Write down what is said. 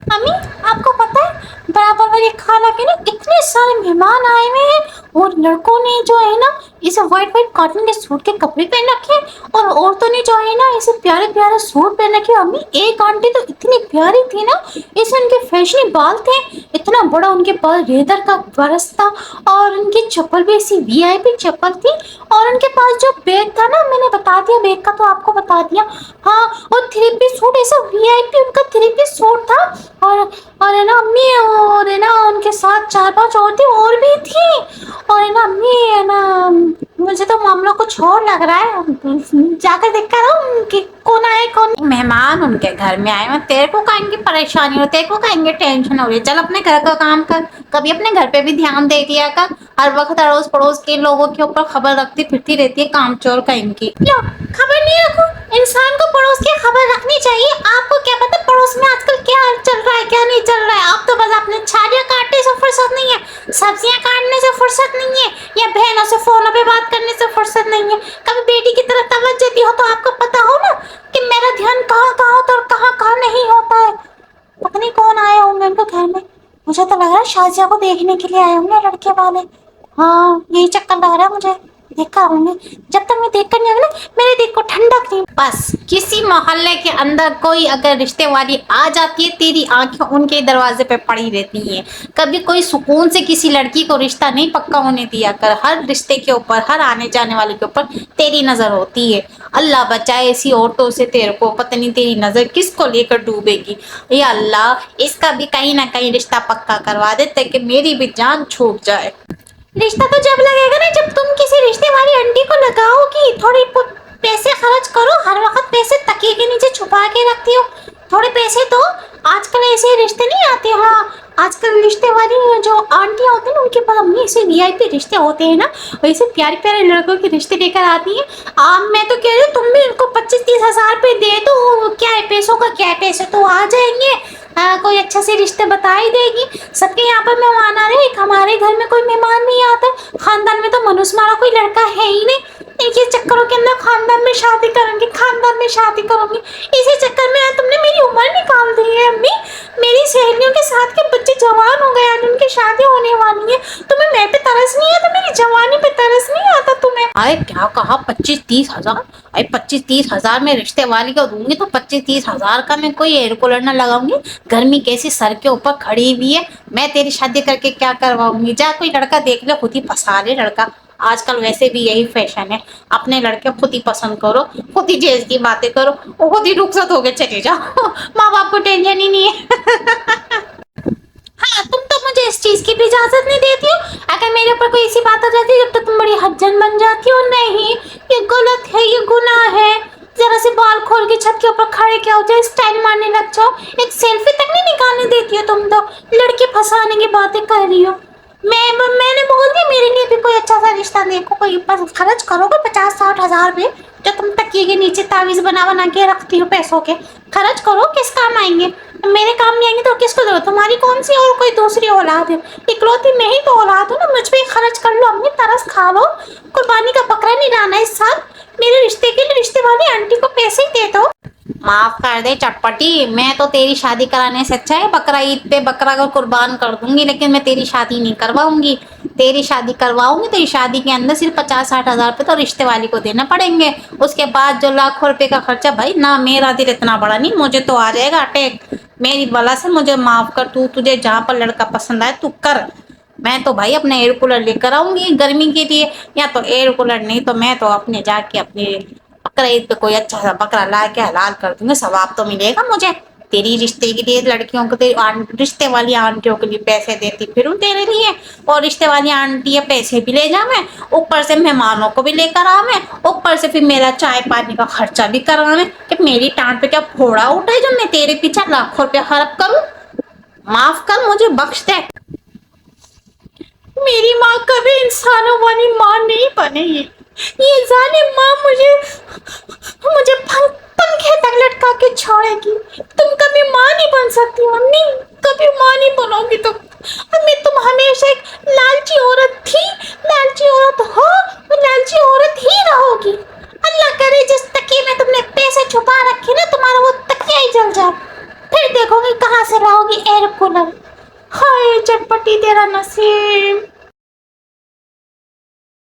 अम्मी, आपको पता है बराबर वाली खाला के ना इतने सारे मेहमान आए हुए हैं और लड़कों ने जो है ना इस वाइट वाइट कॉटन के सूट के कपड़े पहन रखे हैं और औरतों ने जो है ना ऐसे प्यारे प्यारे सूट पहन रखे हैं। अम्मी, एक आंटी तो इतनी प्यारी थी ना, ऐसे उनके फैशनी बाल थे, इतना बड़ा उनके पास लेदर का ब्रश था और उनकी चप्पल भी ऐसी वीआईपी चप्पल थी। और उनके पास जो बैग था ना, मैंने बता दिया बैग का तो आपको बता दिया। हाँ, और थ्री पीस सूट ऐसा वीआईपी उनका थ्री पीस सूट था। और है ना अम्मी, और है ना उनके साथ चार पांच औरतें और भी थी। और है ना अम्मी, है ना मुझे तो मामला कुछ और लग रहा है, जाकर देख कर आऊं कि कौन आए कौन मेहमान उनके घर में आए। मैं तेरे को कहेंगे परेशानी हो, तेरे को कहेंगे टेंशन हो रही है, चल अपने घर का काम कर, कभी अपने घर पे भी ध्यान दे दिया कर। हर वक्त अड़ोस पड़ोस के लोगों के ऊपर खबर रखती फिरती रहती है, काम चोर कहेंगी। लो, खबर नहीं रखो, इंसान को पड़ोस की खबर रखनी चाहिए। आपको क्या पता पड़ोस में आजकल क्या चल रहा है क्या नहीं चल रहा है। आप तो बस अपने छालियाँ काटने से फुर्सत नहीं है, सब्जियां काटने से फुर्सत नहीं है, या बहनों से फोनों पे बात करने से फुर्सत नहीं है। कभी बेटी की तरफ तवज्जो दी हो तो आपको पता हो ना कि मेरा ध्यान कहाँ कहाँ होता है और कहाँ कहाँ नहीं होता है। पता नहीं कौन आए होंगे उनके घर में, मुझे तो लग रहा है शाजिया को देखने के लिए आए होंगे लड़के वाले। हाँ, यही चक्कर लग रहा है मुझे, देखा होंगे। जब तक मैं देख कर नहीं आऊंगी ना, मेरे दिल को ठंडक नहीं। बस किसी मोहल्ले के अंदर कोई अगर रिश्ते वाली आ जाती है, तेरी आंखें उनके दरवाजे पे पड़ी रहती हैं। कभी कोई सुकून से किसी लड़की को रिश्ता नहीं पक्का होने दिया कर। हर रिश्ते के ऊपर, हर आने जाने वाले के ऊपर तेरी नजर होती है। अल्लाह बचाए ऐसी औरतों से तेरे को, पता नहीं तेरी नजर किसको लेकर डूबेगी। या अल्लाह, इसका भी कहीं ना कहीं रिश्ता पक्का करवा दे ताकि मेरी भी जान छूट जाए। रिश्ता तो जब लगेगा ना जब तुम किसी रिश्ते वाली आंटी को लगाओगी। थोड़ी पैसे खर्च करो, हर वक्त पैसे तकिए के नीचे छुपा के रखती हो, थोड़े पैसे दो। आजकल ऐसे रिश्ते नहीं आते। हाँ, आजकल रिश्ते वाली जो आंटियां होती हैं ना उनके पास अम्मी ऐसे वीआईपी रिश्ते होते हैं ना, वैसे प्यारे प्यारे लड़कों के रिश्ते लेकर आती हैं। मैं तो कह रही हूँ तुम भी इनको 25-30 हजार रुपये दे दो, क्या है पैसों का क्या है, पैसे तो आ जाएंगे। कोई अच्छा से रिश्ते बता ही देगी। सबके यहाँ पर मेहमान आ रहे हैं, हमारे घर में कोई मेहमान नहीं आता। खानदान में तो मनुष्य मारा कोई लड़का है ही नहीं। इनके चक्करों के अंदर खानदान में शादी करूंगी, खानदान में शादी करूंगी, इसी चक्कर में तुमने मेरी उम्र निकाल दी है अम्मी। मेरी सहेलियों के साथ के बच्चे जवान हो गए, आज उनकी शादी होने वाली है। तुम्हें मैं पे तरस नहीं आता, मेरी जवानी पे तरस नहीं आता तुम्हें? अरे क्या कहा 25-30 हजार? अरे 25-30 हजार में रिश्ते वाली को दूंगी तो 25-30 हजार का मैं कोई एयर कूलर न लगाऊंगी? गर्मी कैसी सर के ऊपर खड़ी हुई है, मैं तेरी शादी करके क्या करवाऊंगी? जा कोई लड़का देख ले, खुद ही फंसा ले लड़का। आजकल वैसे भी यही फैशन है, अपने लड़के खुद ही पसंद करो, खुद ही जेज की बातें करो और खुद ही रुखसत होके चले जाओ। माँ बाप को टेंशन ही नहीं है। हाँ, तुम तो मुझे इस चीज की भी इजाजत नहीं देती हो। अगर मेरे ऊपर कोई ऐसी बात आ जाती है तो तुम बड़ी हज्जन बन जाती हो। नहीं, ये गलत है, ये गुनाह है। जरा से बाल खोल के छत के ऊपर खड़े क्या हो जाए, स्टाइल मारने लग जाओ, एक सेल्फी तक नहीं निकालने देती हो तुम तो। लड़के फंसाने की बातें कर रही हो। मैंने बोल दिया मेरे लिए भी कोई अच्छा सा रिश्ता देखो। कोई बस खर्च करोगे 50-60 हजार रुपये जो तुम तकिए के नीचे तावीज बना बना के रखती हो पैसों के, खर्च करो, किस काम आएंगे? मेरे काम नहीं आएंगे तो किसको दो? तुम्हारी कौन सी और कोई दूसरी औलाद है? इकलौती मैं ही तो औलाद हूँ ना, मुझ पे खर्च कर लो अम्मी, तरस खा लो। कुर्बानी का बकरा नहीं लाना इस साल। मेरे रिश्ते के लिए रिश्ते वाली आंटी को पैसे ही दे दो। माफ कर दे चटपटी, मैं तो तेरी शादी कराने से अच्छा है बकरा ईद पे बकरा को कुर्बान कर दूंगी, लेकिन मैं तेरी शादी नहीं करवाऊंगी। तेरी शादी करवाऊंगी तो इस शादी के अंदर सिर्फ 50-60 हजार रुपये तो रिश्ते वाली को देना पड़ेंगे। उसके बाद जो लाखों रुपए का खर्चा, भाई ना मेरा दिल इतना बड़ा नहीं, मुझे तो आ जाएगा अटैक। मेरी बला से मुझे माफ कर, तू तुझे जहाँ पर लड़का पसंद आए तू कर। मैं तो भाई अपना एयर कूलर लेकर आऊंगी गर्मी के लिए, या तो एयर कूलर नहीं तो मैं तो अपने जाके अपने बकरा ईद पे कोई अच्छा सा बकरा ला के हलाल कर दूंगी, सवाब तो मिलेगा मुझे। तेरी रिश्ते के लिए लड़कियों को, तेरी रिश्ते वाली आंटियों के लिए पैसे देती फिरूं तेरे लिए, और रिश्ते वाली आंटियां पैसे भी ले जावे, ऊपर से मेहमानों को भी लेकर आवे, ऊपर से फिर मेरा चाय पानी का खर्चा भी करावे। कि मेरी टांट पे क्या फोड़ा उठा है जो मैं तेरे पीछे लाखों रुपया खर्च करूं? माफ कर, मुझे बख्श दे। मेरी माँ कभी इंसानों वाली माँ नहीं बनेगी। ये जालिम माँ मुझे मुझे पंखे तक लटका के छोड़ेगी। तुम कभी माँ नहीं बन सकती हो, नहीं कभी माँ नहीं बनोगी तुम। तुम हमेशा एक लालची औरत थी, लालची औरत हो, लालची औरत ही रहोगी। अल्लाह करे जिस तकिए में तुमने पैसे छुपा रखे ना, तुम्हारा वो तकिया ही जल जाए, फिर پھر دیکھو گی کہاں سے لاؤ گی ایئر کولر. ہائے چٹپٹی تیرا نصیب.